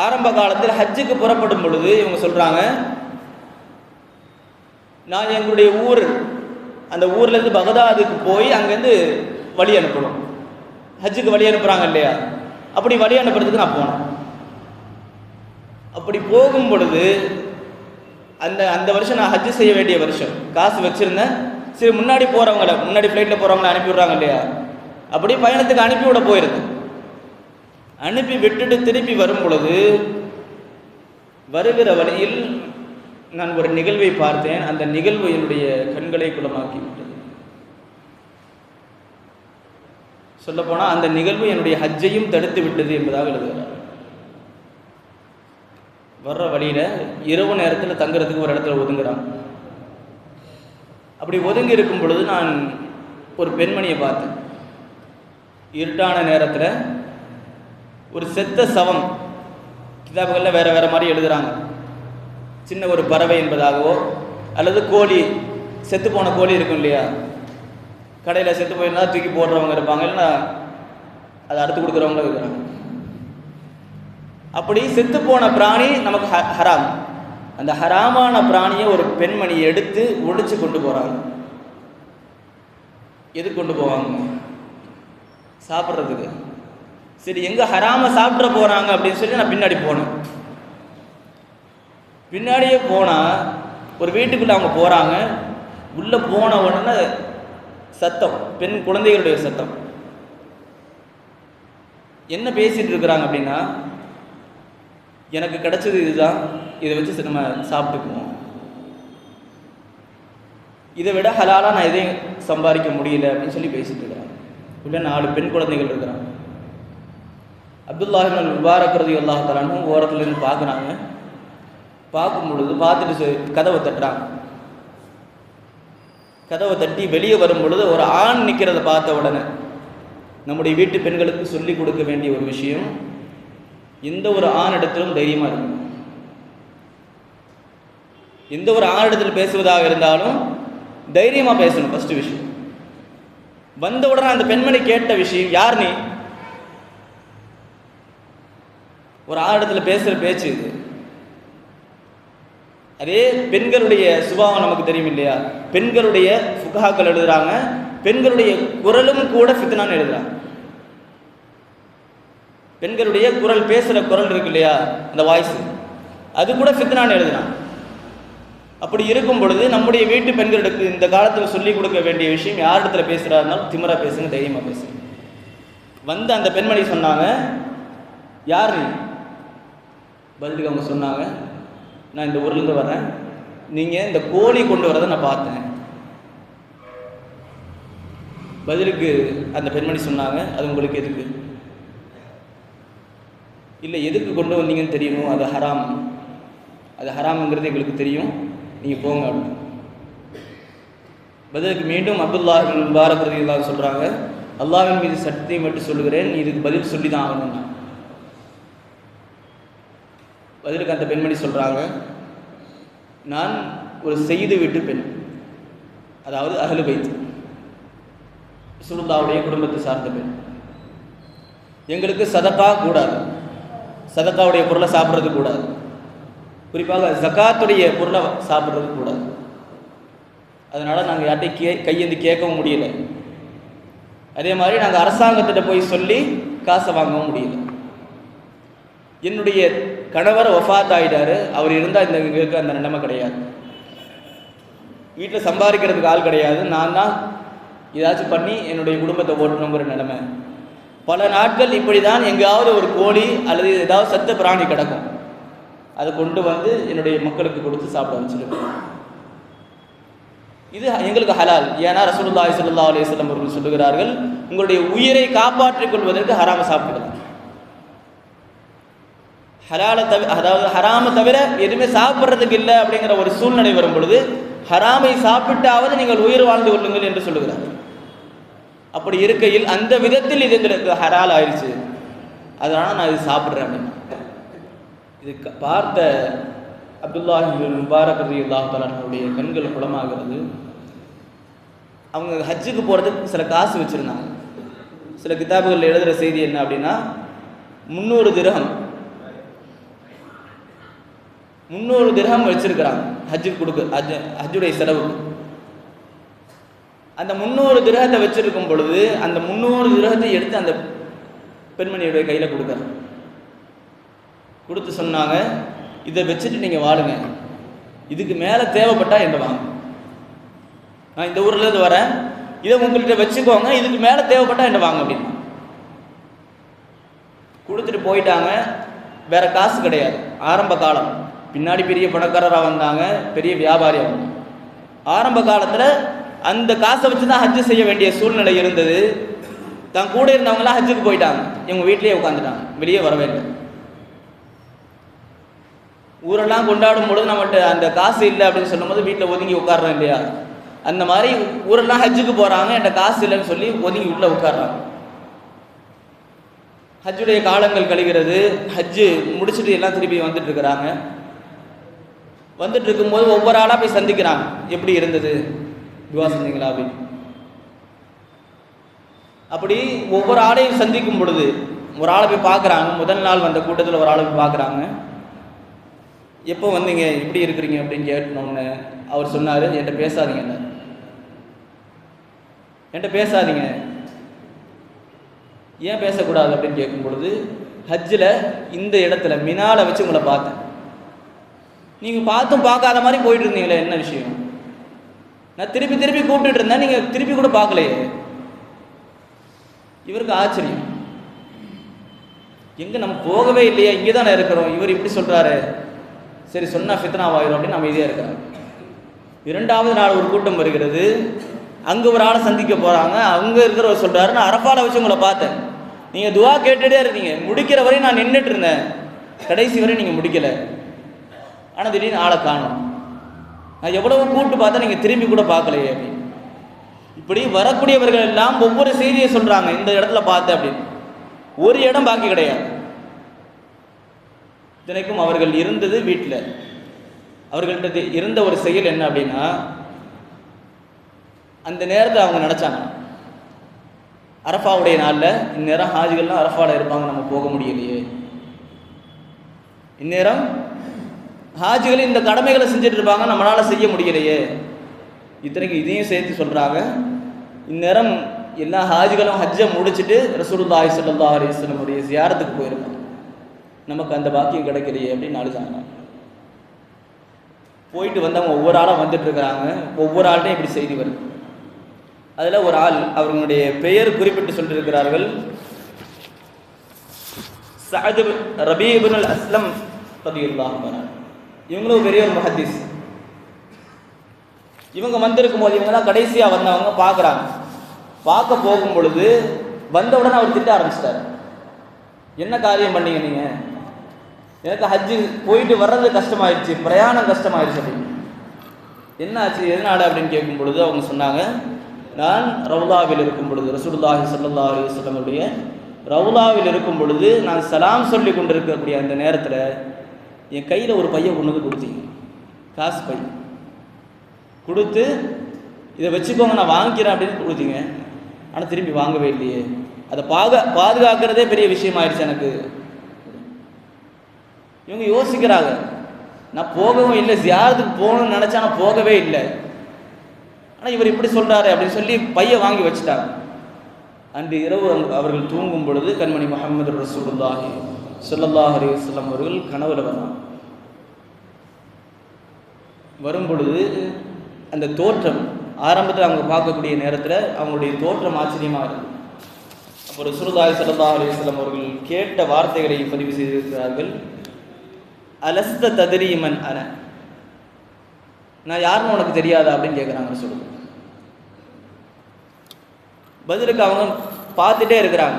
ஆரம்ப காலத்தில் ஹஜ்ஜுக்கு புறப்படும் பொழுது இவங்க சொல்றாங்க, நான் எங்களுடைய ஊர், அந்த ஊர்லேருந்து பகதாதுக்கு போய் அங்கேருந்து வழி அனுப்பணும். ஹஜ்ஜுக்கு வழி அனுப்புகிறாங்க இல்லையா, அப்படி வழி அனுப்புறதுக்கு நான் போனேன். அப்படி போகும் பொழுது அந்த வருஷம் நான் ஹஜ்ஜு செய்ய வேண்டிய வருஷம், காசு வச்சுருந்தேன். சரி, முன்னாடி போகிறவங்கள, முன்னாடி ஃப்ளைட்டில் போகிறவங்கள அனுப்பி விட்றாங்க இல்லையா, அப்படி பயணத்துக்கு அனுப்பிவிட போயிருந்தேன். அனுப்பி விட்டுட்டு திருப்பி வரும் பொழுது வருகிற வழியில் நான் ஒரு நிகழ்வை பார்த்தேன். அந்த நிகழ்வு என்னுடைய கண்களை குளமாக்கி விட்டது. சொல்லப்போனால் அந்த நிகழ்வு என்னுடைய ஹஜ்ஜையும் தடுத்து விட்டது என்பதாக எழுதுகிறார். வர்ற வழியில் இரவு நேரத்தில் தங்குறதுக்கு ஒரு இடத்துல ஒதுங்குறான். அப்படி ஒதுங்கி இருக்கும் பொழுது நான் ஒரு பெண்மணியை பார்த்தேன். இருட்டான நேரத்தில் ஒரு செத்த சவம், கிதாபுகளில் வேறு வேறு மாதிரி எழுதுகிறாங்க, சின்ன ஒரு பறவை என்பதாகவோ அல்லது கோழி, செத்து போன கோழி இருக்கும் இல்லையா, கடையில் செத்து போயிருந்தா தூக்கி போடுறவங்க இருப்பாங்க, இல்லைன்னா அதை அறுத்து கொடுக்குறவங்க இருக்கிறாங்க. அப்படி செத்து போன பிராணி நமக்கு ஹராம். அந்த ஹராமான பிராணியை ஒரு பெண்மணி எடுத்து ஒழிச்சு கொண்டு போகிறாங்க. எது கொண்டு போவாங்க? சாப்பிட்றதுக்கு. சரி, எங்கே ஹராம சாப்பிட்ற போகிறாங்க அப்படின்னு சொல்லி நான் பின்னாடி போனேன். பின்னாடியே போனால் ஒரு வீட்டுக்குள்ளே அவங்க போகிறாங்க. உள்ளே போன உடனே சத்தம், பெண் குழந்தைகளுடைய சத்தம். என்ன பேசிகிட்டு இருக்கிறாங்க அப்படின்னா, எனக்கு கிடைச்சது இதுதான், இதை வச்சு நம்ம சாப்பிட்டுக்குவோம். இதை விட ஹலாலாக நான் எதையும் சம்பாதிக்க முடியல அப்படின்னு சொல்லி பேசிட்டு இருக்கிறாங்க. உள்ள 4 பெண் குழந்தைகள் இருக்கிறாங்க. அப்துல்லாஹ் இப்னு முபாரக் ரலியல்லாஹு தஆலா அன்ஹு ஓரத்துலேருந்து பார்க்குறாங்க. பார்க்கும் பொழுது பார்த்துட்டு கதவை தட்டுறாங்க. கதவை தட்டி வெளியே வரும் பொழுது ஒரு ஆண் நிற்கிறத பார்த்த உடனே, நம்முடைய வீட்டு பெண்களுக்கு சொல்லிக் கொடுக்க வேண்டிய ஒரு விஷயம், எந்த ஒரு ஆணிடத்திலும் தைரியமாக இருக்கும். எந்த ஒரு ஆணிடத்தில் பேசுவதாக இருந்தாலும் தைரியமாக பேசணும். ஃபர்ஸ்ட் விஷயம். வந்த உடனே அந்த பெண்மணி கேட்ட விஷயம், யார் நீ? ஒரு ஆணிடத்தில் பேசுகிற பேச்சு இது. அதே பெண்களுடைய சுபாவம் நமக்கு தெரியும் இல்லையா? பெண்களுடைய ஃபுகஹாக்கள் எழுதுறாங்க, பெண்களுடைய குரலும் கூட ஃபித்னான்னு எழுதுறாங்க. பெண்களுடைய குரல், பேசுகிற குரல் இருக்கு இல்லையா, அந்த வாய்ஸ், அது கூட ஃபித்னான்னு எழுதுறாங்க. அப்படி இருக்கும் பொழுது நம்முடைய வீட்டு பெண்களுக்கு இந்த காலத்தில் சொல்லிக் கொடுக்க வேண்டிய விஷயம், யார் இடத்துல பேசுகிறா இருந்தாலும் திமிரா பேசுங்க, தைரியமாக பேசுங்க. வந்து அந்த பெண்மணி சொன்னாங்க, யார் நீ? பதிலுக்கு அவங்க சொன்னாங்க, நான் இந்த ஊர்லேருந்து வரேன், நீங்கள் இந்த கோழி கொண்டு வரதை நான் பார்த்தேன். பதிலுக்கு அந்த பெண்மணி சொன்னாங்க, அது உங்களுக்கு எதுக்கு? இல்லை, எதுக்கு கொண்டு வந்தீங்கன்னு தெரியணும், அது ஹராம், அது ஹராம்ங்கிறது எங்களுக்கு தெரியும், நீங்கள் போங்க அப்படின்னு. பதிலுக்கு மீண்டும் அப்துல்லாஹ் இப்னு முபாரக் ரலியல்லாஹு சொல்கிறாங்க, அல்லாஹ்வின் மீது சத்தியம் மட்டும் சொல்லுகிறேன், நீ இதுக்கு பதில் சொல்லி தான் ஆகணும்னா. பதிலுக்கு அந்த பெண்மணி சொல்கிறாங்க, நான் ஒரு செய்து வீட்டு பெண், அதாவது அஹ்லு பைத், ரசூலுல்லாஹ்வுடைய குடும்பத்தை சார்ந்த பெண். எங்களுக்கு சதகா கூடாது, சதகாவுடைய பொருளை சாப்பிட்றது கூடாது, குறிப்பாக ஜகாத்துடைய பொருளை சாப்பிட்றது கூடாது. அதனால் நாங்கள் யார்ட்டையும் கையேந்தி கேட்கவும் முடியல. அதே மாதிரி நாங்கள் அரசாங்கத்திட்ட போய் சொல்லி காசை வாங்கவும் முடியல. என்னுடைய கணவர் வஃபாத் ஆகிட்டாரு, அவர் இருந்தால் இந்த எங்களுக்கு அந்த நிலைமை கிடையாது. வீட்டில் சம்பாதிக்கிறதுக்கு ஆள் கிடையாது, நான் தான் ஏதாச்சும் பண்ணி என்னுடைய குடும்பத்தை ஓட்டணுங்கிற நிலைமை. பல நாட்கள் இப்படி தான் எங்கேயாவது ஒரு கோழி அல்லது ஏதாவது சத்த பிராணி கிடக்கும், அதை கொண்டு வந்து என்னுடைய மக்களுக்கு கொடுத்து சாப்பிட வச்சுருக்கோம். இது எங்களுக்கு ஹலால். ஏன்னா ரசூலுல்லாஹி ஸல்லல்லாஹு அலைஹி வஸல்லம் அவர்கள் சொல்லுகிறார்கள், உங்களுடைய உயிரை காப்பாற்றிக் கொள்வதற்கு ஹராம சாப்பிடலாம். ஹலாலை அதாவது ஹராமை தவிர எதுவுமே சாப்பிட்றதுக்கு இல்லை அப்படிங்கிற ஒரு சூழ்நிலை வரும் பொழுது ஹராமை சாப்பிட்டாவது நீங்கள் உயிர் வாழ்ந்து கொள்ளுங்கள் என்று சொல்லுகிறார். அப்படி இருக்கையில் அந்த விதத்தில் இது எங்களுக்கு ஹலால் ஆயிடுச்சு, அதனால் நான் இது சாப்பிட்றேன். இது பார்த்த அப்துல்லாஹ் இப்னு முபாரக் ரலியல்லாஹு தஆலா அன்ஹுடைய கண்கள் குளமாகிறது. அவங்க ஹஜ்ஜுக்கு போகிறதுக்கு சில காசு வச்சுருந்தாங்க. சில கிதாபுகளில் எழுதுகிற செய்தி என்ன அப்படின்னா, 300 திர்ஹம் வச்சிருக்கிறாங்க ஹஜ்ஜுக்கு கொடுக்க, ஹஜ்ஜுடைய செலவுக்கு. அந்த 300 திர்ஹத்தை வச்சிருக்கும் பொழுது அந்த 300 திர்ஹத்தை எடுத்து அந்த பெண்மணியுடைய கையில் கொடுத்து சொன்னாங்க, இதை வச்சுட்டு நீங்கள் வாழுங்க, இதுக்கு மேலே தேவைப்பட்டால் என்ன வாங்க, நான் இந்த ஊர்லேருந்து வரேன், இதை உங்கள்கிட்ட வச்சுக்கோங்க, இதுக்கு மேலே தேவைப்பட்டால் என்ன வாங்க அப்படின்னு கொடுத்துட்டு போயிட்டாங்க. வேற காசு கிடையாது. ஆரம்ப காலம், பின்னாடி பெரிய பணக்காரராக வந்தாங்க, பெரிய வியாபாரியாக வந்தாங்க. ஆரம்ப காலத்தில் அந்த காசை வச்சு தான் ஹஜ்ஜு செய்ய வேண்டிய சூழ்நிலை இருந்தது. தான் கூட இருந்தவங்களாம் ஹஜ்ஜுக்கு போயிட்டாங்க, இவங்க வீட்டிலேயே உட்காந்துட்டாங்க, வெளியே வரவே இல்லை. ஊரெல்லாம் கொண்டாடும் பொழுது நம்மகிட்ட அந்த காசு இல்லை அப்படின்னு சொல்லும்போது வீட்டில் ஒதுங்கி உட்காடுறோம் இல்லையா, அந்த மாதிரி ஊரெல்லாம் ஹஜ்ஜுக்கு போகிறாங்க, என்கிட்ட காசு இல்லைன்னு சொல்லி ஒதுங்கி உள்ளே உட்காடுறாங்க. ஹஜ்ஜுடைய காலங்கள் கழிகிறது, ஹஜ்ஜு முடிச்சுட்டு எல்லாம் திருப்பி வந்துட்டு இருக்கிறாங்க. வந்துட்டு இருக்கும்போது ஒவ்வொரு ஆளாக போய் சந்திக்கிறாங்க, எப்படி இருந்தது, துவா செஞ்சீங்களா அப்படின்னு. அப்படி ஒவ்வொரு ஆளையும் சந்திக்கும் பொழுது ஒரு ஆளை போய் பார்க்குறாங்க. முதல் நாள் வந்த கூட்டத்தில் ஒரு ஆளை போய் பார்க்குறாங்க. எப்போ வந்தீங்க, எப்படி இருக்கிறீங்க அப்படின்னு கேட்டோன்னு அவர் சொன்னார், என்கிட்ட பேசாதீங்க, என்கிட்ட பேசாதீங்க. ஏன் பேசக்கூடாது அப்படின்னு கேட்கும் பொழுது, ஹஜ்ஜில் இந்த இடத்துல மினால வச்சு உங்களை பார்த்தேன், நீங்கள் பார்த்தும் பார்க்காத மாதிரி போயிட்டு இருந்தீங்களே, என்ன விஷயம்? நான் திருப்பி திருப்பி கூப்பிட்டுட்டு இருந்தேன், நீங்கள் திருப்பி கூட பார்க்கலையே. இவருக்கு ஆச்சரியம், எங்கே நம்ம போகவே இல்லையா, இங்கே தானே இருக்கிறோம், இவர் இப்படி சொல்கிறாரு, சரி சொன்னால் ஃபித்னாவாயிரும் அப்படின்னு அமைதியாக இருக்கிறாங்க. 2வது நாள் ஒரு கூட்டம் வருகிறது. அங்கே ஒரு ஆளை சந்திக்க போகிறாங்க. அங்கே இருக்கிறவர் சொல்கிறாரு, நான் அரஃபால வச்சு உங்களை பார்த்தேன், நீங்கள் துவா கேட்டுகிட்டே இருந்தீங்க, முடிக்கிற வரையும் நான் நின்றுட்டு இருந்தேன், கடைசி வரையும் நீங்கள் முடிக்கலை, ஆனால் திடீர்னு ஆளை காணும், நான் எவ்வளவு கூட்டு பார்த்தா நீங்கள் திரும்பி கூட பார்க்கலையே அப்படின்னு. இப்படி வரக்கூடியவர்கள் எல்லாம் ஒவ்வொரு செய்தியை சொல்கிறாங்க, இந்த இடத்துல பார்த்தேன் அப்படின்னு. ஒரு இடம் பாக்கி கிடையாது. இத்தனைக்கும் அவர்கள் இருந்தது வீட்டில். அவர்கள்ட்ட இருந்த ஒரு செயல் என்ன அப்படின்னா, அந்த நேரத்தை அவங்க நினச்சாங்க, அரஃபாவுடைய நாளில் இந்நேரம் ஹாஜிகள்லாம் அரஃபாவில் இருப்பாங்க, நம்ம போக முடியலையே, இந்நேரம் ஹாஜிகள் இந்த கடமைகளை செஞ்சுட்டு இருப்பாங்க, நம்மளால் செய்ய முடியலையே. இத்தனைக்கு இதையும் சேர்த்து சொல்கிறாங்க, இந்நேரம் எல்லா ஹாஜிகளும் ஹஜ்ஜை முடிச்சுட்டு ரசூலுல்லாஹி ஸல்லல்லாஹு அலைஹி வஸல்லம் உடைய ஜியாரத்துக்கு போயிருப்பாங்க, நமக்கு அந்த பாக்கியம் கிடைக்கலையே அப்படின்னு அழுதாங்க. போயிட்டு வந்தவங்க ஒவ்வொரு ஆளாக வந்துட்டு இருக்கிறாங்க. ஒவ்வொரு ஆள்கிட்டையும் இப்படி செய்தி வருது. அதில் ஒரு ஆள், அவர்களுடைய பெயர் குறிப்பிட்டு சொல்லியிருக்கிறார்கள், சஅத் ரபீ இப்னு அஸ்லம் ரலியல்லாஹு அன்ஹு. இவங்களும் பெரிய ஒரு முஹத்திஸ். இவங்க வந்திருக்கும் போது, இவங்க தான் கடைசியாக வந்தவங்க, பார்க்குறாங்க. பார்க்க போகும் பொழுது வந்தவுடனே அவர் திட்ட ஆரம்பிச்சிட்டார், என்ன காரியம் பண்ணீங்க நீங்கள், எனக்கு ஹஜ்ஜு போயிட்டு வர்றது கஷ்டமாயிடுச்சு, பிரயாணம் கஷ்டமாயிடுச்சு அப்படின்னு. என்ன ஆச்சு, எதனால அப்படின்னு கேட்கும் பொழுது அவங்க சொன்னாங்க, நான் ரவுலாவில் இருக்கும் பொழுது, ரசூலுல்லாஹி ஸல்லல்லாஹு அலைஹி வஸல்லம் உடைய ரவுலாவில் இருக்கும் பொழுது நான் சலாம் சொல்லி கொண்டிருக்கக்கூடிய அந்த நேரத்தில் என் கையில் ஒரு பையை கொண்டு வந்து கொடுத்தீங்க, காசு பை கொடுத்து, இதை வச்சுக்கோங்க நான் வாங்கிக்கிறேன் அப்படின்னு கொடுத்தீங்க, ஆனால் திரும்பி வாங்கவே இல்லையே, அதை பாதுகாக்கிறதே பெரிய விஷயமாயிடுச்சு எனக்கு. இவங்க யோசிக்கிறாங்க, நான் போகவும் இல்லை, ஜியாரத்துக்கு போகணும்னு நினச்சா நான் போகவே இல்லை, ஆனால் இவர் இப்படி சொல்கிறாரு அப்படின்னு சொல்லி பையை வாங்கி வச்சுட்டாங்க. அன்று இரவு அவர்கள் தூங்கும் பொழுது கண்மணி முஹம்மது ரசூலுல்லாஹி ஸல்லல்லாஹு அலைஹி வஸல்லம் அவர்கள் கனவுல வரும் பொழுது அந்த தோற்றம் ஆரம்பத்தில் அவங்க பார்க்கக்கூடிய நேரத்தில் அவங்களுடைய தோற்றம் ஆச்சரியமாக இருக்குது. அப்போ ரசூலுல்லாஹி ஸல்லல்லாஹு அலைஹி வஸல்லம் அவர்கள் கேட்ட வார்த்தைகளை பதிவு செய்திருக்கிறார்கள், அலஸ்த தத்ரி மன் அன, நான் யாருன்னு உனக்கு தெரியாதா அப்படின்னு கேட்குறாங்க ரசூலுல்லாஹ். பதிலுக்கு அவங்க பார்த்துட்டே இருக்கிறாங்க.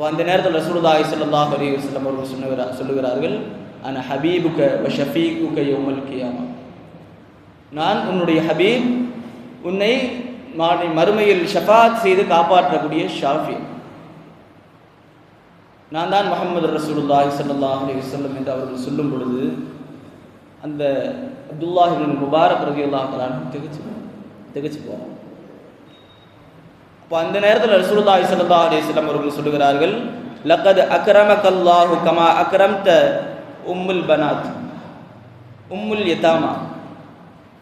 அந்த நேரத்தில் ரசூலுல்லாஹி ஸல்லல்லாஹு அலைஹி வஸல்லம் அவர்கள் சொல்லுகிறார்கள், அன ஹபீபுக வ ஷஃபீகுக யௌமல் கியாமா, நான் உன்னுடைய ஹபீப், உன்னை மறுமையில் ஷஃபாத் செய்து காப்பாற்றக்கூடிய ஷாஃபி, நான் தான் முஹம்மது ரசூலுல்லாஹி ஸல்லல்லாஹு அலைஹி வஸல்லம் என்று அவர்கள் சொல்லும் பொழுது அந்த அப்துல்லாஹ் இப்னு முபாரக் ரலியல்லாஹு தஆலா திகைச்சு போனார். அப்போ அந்த நேரத்தில் ரசூலுல்லாஹி ஸல்லல்லாஹு அலைஹி வஸல்லம் அவர்கள் சொல்லுகிறார்கள், லக்கத் அக்ரமக்கல்லாஹு கமா அக்ரம்த உம்முல் பனாத் உம்முல் யதாமா,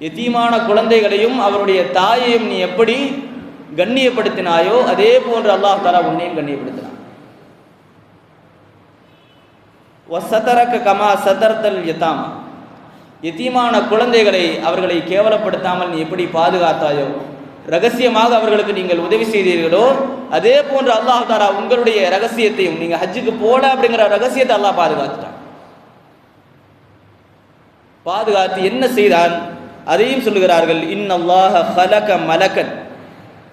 யதீமான குழந்தைகளையும் அவருடைய தாயையும் நீ எப்படி கண்ணியப்படுத்தினாயோ அதே போன்று அல்லாஹ் தஆலா உன்னையும் கண்ணியப்படுத்தினான். வஸதரக கமா சதர்தல் யதாமா, யதீமான குழந்தைகளை அவர்களை கேவலப்படுத்தாமல் நீ எப்படி பாதுகாத்தாயோ, ரகசியமாக அவர்களுக்கு நீங்கள் உதவி செய்தீர்களோ அதே போன்று அல்லாஹ் தஆலா உங்களுடைய ரகசியத்தையும், நீங்கள் ஹஜ்ஜுக்கு போல அப்படிங்கிற ரகசியத்தை அல்லாஹ் பாதுகாத்துட்டான். பாதுகாத்து என்ன செய்தான் அதையும் சொல்லுகிறார்கள், இன்னல்லாஹ ஹலக மலக்கன்,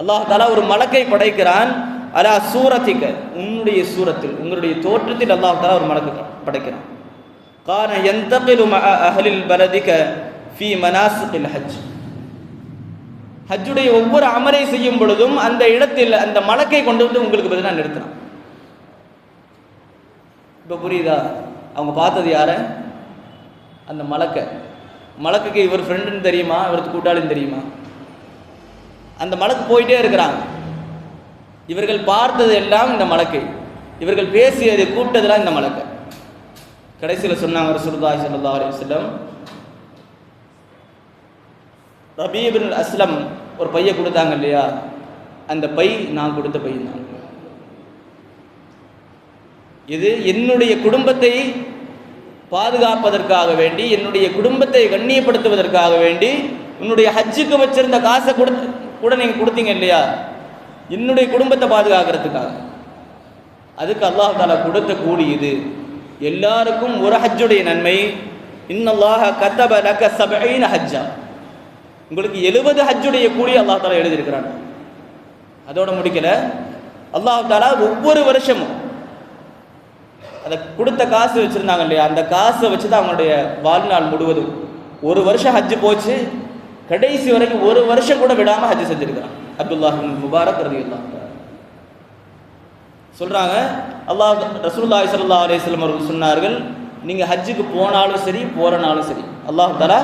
அல்லாஹ் தஆலா ஒரு மலக்கை படைக்கிறான், அலா சூரத்திக, உன்னுடைய சூரத்தில் உங்களுடைய தோற்றத்தில் அல்லாஹ் தஆலா ஒரு மலக்கை படைக்கிறான். கான யந்தகிலு மஅ அஹ்லில் பலதிக ஃபீ மனாசிகில் ஹஜ், ஹஜ்ஜுடைய ஒவ்வொரு அமலை செய்யும் பொழுதும் அந்த இடத்தில் அந்த மலக்கை கொண்டு வந்து உங்களுக்கு பதிலாக நிறுத்தினான். இப்போ புரியுதா, அவங்க பார்த்தது யார, அந்த மலக்குக்கு இவர் ஃப்ரெண்டுன்னு தெரியுமா, இவருக்கு கூட்டாளின்னு தெரியுமா, அந்த மலக்கு போயிட்டே இருக்கிறாங்க. இவர்கள் பார்த்தது எல்லாம் இந்த மலக்கை, இவர்கள் பேசியது கூட்டதெல்லாம் இந்த மலக்கை. கடைசியில் சொன்னாங்க ரசூலுல்லாஹி ஸல்லல்லாஹு அலைஹி வஸல்லம், ரபீ இப்னு அஸ்லம் ஒரு பையை கொடுத்தாங்க இல்லையா, அந்த பை நான் கொடுத்த பை தான். இது என்னுடைய குடும்பத்தை பாதுகாப்பதற்காக வேண்டி, என்னுடைய குடும்பத்தை கண்ணியப்படுத்துவதற்காக வேண்டி, உன்னுடைய ஹஜ்ஜுக்கு வச்சிருந்த காசை கூட நீங்கள் கொடுத்தீங்க இல்லையா, என்னுடைய குடும்பத்தை பாதுகாக்கிறதுக்காக. அதுக்கு அல்லாஹ் தஆலா கொடுத்த கூலி இது. எல்லாருக்கும் ஒரு ஹஜ்ஜுடைய நன்மை, இன்னல்லாஹ கதப லக 70 ஹஜ்ஜா, உங்களுக்கு 70 ஹஜ்ஜுடைய கூலி அல்லாஹ் தஆலா எழுதியிருக்கிறான். அதோட முடிக்கல, அல்லாஹ் தஆலா ஒவ்வொரு வருஷமும் அதை கொடுத்த காசு வச்சிருந்தாங்க இல்லையா, அந்த காசை வச்சு தான் அவங்களுடைய வாழ்நாள் முழுவதும் ஒரு வருஷம் ஹஜ்ஜு போச்சு, கடைசி வரைக்கும் ஒரு வருஷம் கூட விடாமல் ஹஜ்ஜு செஞ்சிருக்கிறான். அப்துல்லாஹ் பின் முபாரக் ரலியல்லாஹு தஆலா சொல்றாங்க, ரசூலுல்லாஹி ஸல்லல்லாஹு அலைஹி வஸல்லம் அவர்கள் சொன்னார்கள், நீங்கள் ஹஜ்ஜுக்கு போனாலும் சரி போறனாலும் சரி அல்லாஹ் தஆலா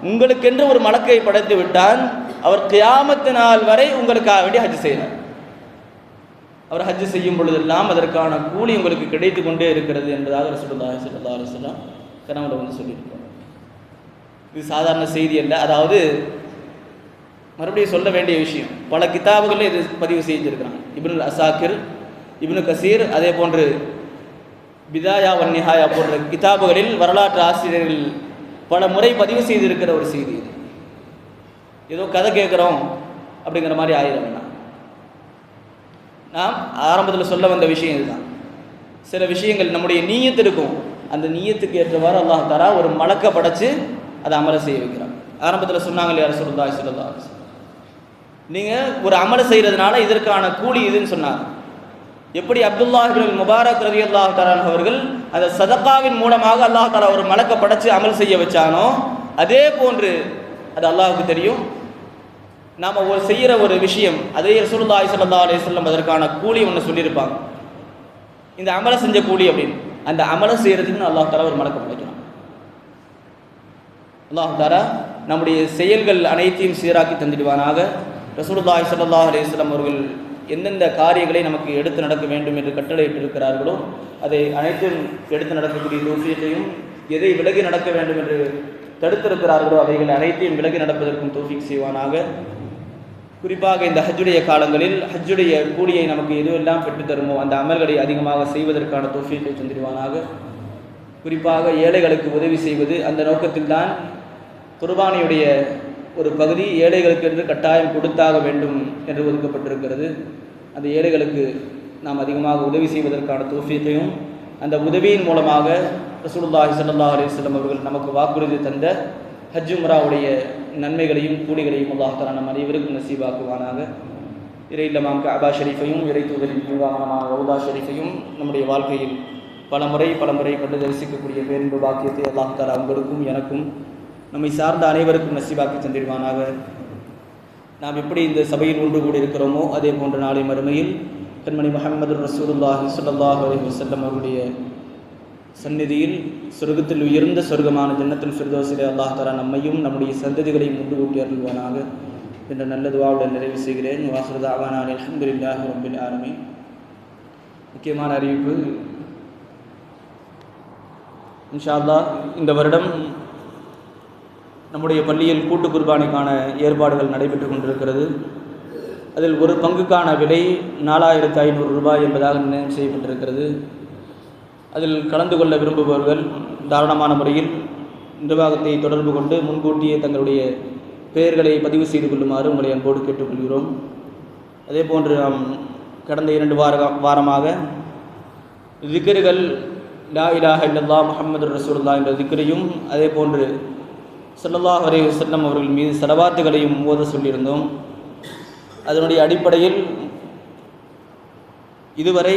உங்களுக்கென்று ஒரு மலக்கை படைத்து விட்டான், அவர் கியாமத்து நாள் வரை உங்களுக்காக வேண்டி ஹஜ் செய்யணும். அவர் ஹஜ் செய்யும் பொழுதெல்லாம் அதற்கான கூலி உங்களுக்கு கிடைத்து கொண்டே இருக்கிறது என்பதாக ரசூலுல்லாஹி ஸல்லல்லாஹு அலைஹி வஸல்லம் கனவுல வந்து சொல்லியிருக்காங்க. இது சாதாரண செய்தி அல்ல, அதாவது மறுபடியும் சொல்ல வேண்டிய விஷயம். பல கிதாபுகளில் இது பதிவு செஞ்சிருக்கிறாங்க. இப்னுல் அசாக்கிர், இப்னு கசீர், அதே போன்று பிதாயா வன் நிஹாயா போன்ற கிதாபுகளில் வரலாற்று ஆசிரியர்கள் பல முறை பதிவு செய்திருக்கிற ஒரு செய்தி. இது ஏதோ கதை கேட்குறோம் அப்படிங்கிற மாதிரி ஆயிரம் வேணாம். நாம் ஆரம்பத்தில் சொல்ல வந்த விஷயம் இதுதான். சில விஷயங்கள் நம்முடைய நீயத்து இருக்கும், அந்த நீயத்துக்கு ஏற்றவாறு அல்லாஹ் தஆலா ஒரு மலக்க படைச்சு அதை அமல செய்ய வைக்கிறான். ஆரம்பத்தில் சொன்னாங்க இல்லையா ரசூலுல்லாஹி ஸல்லல்லாஹு அலைஹி வஸல்லம், நீங்கள் ஒரு அமல செய்கிறதுனால இதற்கான கூலி இதுன்னு சொன்னாங்க. எப்படி அப்துல்லாஹ் பின் முபாரக் ரலியல்லாஹு தஆலா அவர்கள் அந்த சதகாவின் மூலமாக அல்லாஹ் தஆலா ஒரு மலக்க படைச்சு அமல் செய்ய வச்சானோ, அதே போன்று அது அல்லாஹ்வுக்கு தெரியும். நாம் ஒரு செய்கிற ஒரு விஷயம், அதே ரசூலுல்லாஹி ஸல்லல்லாஹு அலைஹி வஸல்லம் அதற்கான கூலி ஒன்று சொல்லியிருப்பாங்க, இந்த அமலை செஞ்ச கூலி அப்படின்னு. அந்த அமலை செய்கிறதுக்குன்னு அல்லாஹ் தஆலா ஒரு மலக்க படைக்கிறான். அல்லாஹ் தஆலா நம்முடைய செயல்கள் அனைத்தையும் சீராக்கி தந்திடுவானாக. ரசூலுல்லாஹி ஸல்லல்லாஹு அலைஹி வஸல்லம் அவர்கள் எந்தெந்த காரியங்களை நமக்கு எடுத்து நடக்க வேண்டும் என்று கட்டளையிட்டிருக்கிறார்களோ அதை அனைத்தும் எடுத்து நடக்கக்கூடிய தௌஃபீக்கையும், எதை விலகி நடக்க வேண்டும் என்று தடுத்திருக்கிறார்களோ அவைகள் அனைத்தையும் விலகி நடப்பதற்கும் தௌஃபீக் செய்வானாக. குறிப்பாக இந்த ஹஜ்ஜுடைய காலங்களில் ஹஜ்ஜுடைய கூலியை நமக்கு எதுவெல்லாம் பெற்றுத்தருமோ அந்த அமல்களை அதிகமாக செய்வதற்கான தௌஃபீக்கை தந்திடுவானாக. குறிப்பாக ஏழைகளுக்கு உதவி செய்வது, அந்த நோக்கத்தில்தான் குர்பானியுடைய ஒரு பகுதி ஏழைகளுக்கு என்று கட்டாயம் கொடுத்தாக வேண்டும் என்று ஒதுக்கப்பட்டிருக்கிறது. அந்த ஏழைகளுக்கு நாம் அதிகமாக உதவி செய்வதற்கான தௌஃபீக்கையும், அந்த உதவியின் மூலமாக ரசூலுல்லாஹி ஸல்லல்லாஹு அலைஹி வஸல்லம் அவர்கள் நமக்கு வாக்குறுதி தந்த ஹஜ் உம்ராவுடைய நன்மைகளையும் கூலிகளையும் அல்லாஹ் தஆலா நம் அனைவருக்கும் நசீபாக்குவானாக. இறை இல்லமாம் கஅபா ஷரீஃபையும், இறை தூதரின் நிர்வாகமான ரவுதா ஷரீஃபையும் நம்முடைய வாழ்க்கையில் பல முறை கண்டு தரிசிக்கக்கூடிய பேரின்பு பாக்கியத்தை அல்லாஹ் தஆலா உங்களுக்கும் எனக்கும் நம்மை சார்ந்த அனைவருக்கும் நசீபாக்கி தந்திடுவானாக. நாம் எப்படி இந்த சபையில் ஒன்று கூடி இருக்கிறோமோ அதே போன்ற நாளை மறுமையில் கண்மணி முஹம்மது ரசூலுல்லாஹி ஸல்லல்லாஹு அலைஹி வஸல்லம் அவருடைய சந்நிதியில் சொர்க்கத்தில் உயர்ந்த சொர்க்கமான ஜன்னத்துல் ஃபிர்தௌஸிலே அல்லாஹ் தஆலா நம்மையும் நம்முடைய சந்ததிகளையும் ஒன்று கூட்டி அருள்வானாக என்ற நல்ல துஆவுடன் நிறைவு செய்கிறேன். வாஹிரு தஅவானா அல்ஹம்துலில்லாஹி ரப்பில் ஆலமீன். முக்கியமான அறிவிப்பு, இன்ஷா அல்லாஹ் இந்த வருடம் நம்முடைய பள்ளியில் கூட்டு குர்பானிக்கான ஏற்பாடுகள் நடைபெற்று கொண்டிருக்கிறது. அதில் ஒரு பங்குக்கான விலை 4500 ரூபாய் என்பதாக நிர்ணயம் செய்யப்பட்டிருக்கிறது. அதில் கலந்து கொள்ள விரும்புபவர்கள் தாராளமான முறையில் நிர்வாகத்தை தொடர்பு கொண்டு முன்கூட்டியே தங்களுடைய பெயர்களை பதிவு செய்து கொள்ளுமாறு உங்களை அன்போடு கேட்டுக்கொள்கிறோம். அதே போன்று நாம் கடந்த 2 வாரமாக திக்ருகள் லா இலாஹ இல்லல்லாஹ் முஹம்மது ரசூலுல்லாஹ் என்ற திக்ரையும், அதே போன்று ஸல்லல்லாஹு அலைஹி வஸல்லம் அவர்கள் மீது ஸலவாத்துகளையும் ஓத சொல்லியிருந்தோம். அதனுடைய அடிப்படையில் இதுவரை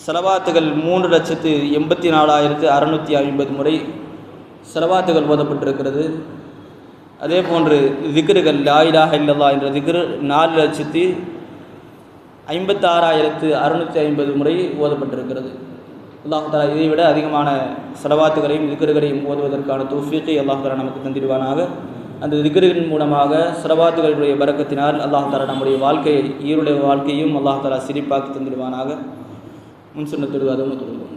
ஸலவாத்துகள் 3,84,650 முறை ஸலவாத்துகள் ஓதப்பட்டிருக்கிறது. அதே போன்று திக்ருகள் லா இலாஹ இல்லல்லாஹ் என்ற திக்ரு 4,56,650 முறை ஓதப்பட்டிருக்கிறது. அல்லாஹ் தஆலா இதை விட அதிகமான ஸலவாத்துகளையும் திக்ருகளையும் ஓதுவதற்கான தௌஃபீக்கை அல்லாஹ் தஆலா நமக்கு தந்திடுவானாக. அந்த திக்ருகளின் மூலமாக ஸலவாத்துகளுடைய பரக்கத்தினால் அல்லாஹ் தஆலா நம்முடைய வாழ்க்கையை, ஈருடைய வாழ்க்கையும் அல்லாஹ் தஆலா சிரிப்பாக்கி தந்திடுவானாக. முன் சொன்ன தொழுவாதவும் தொழுவோம்.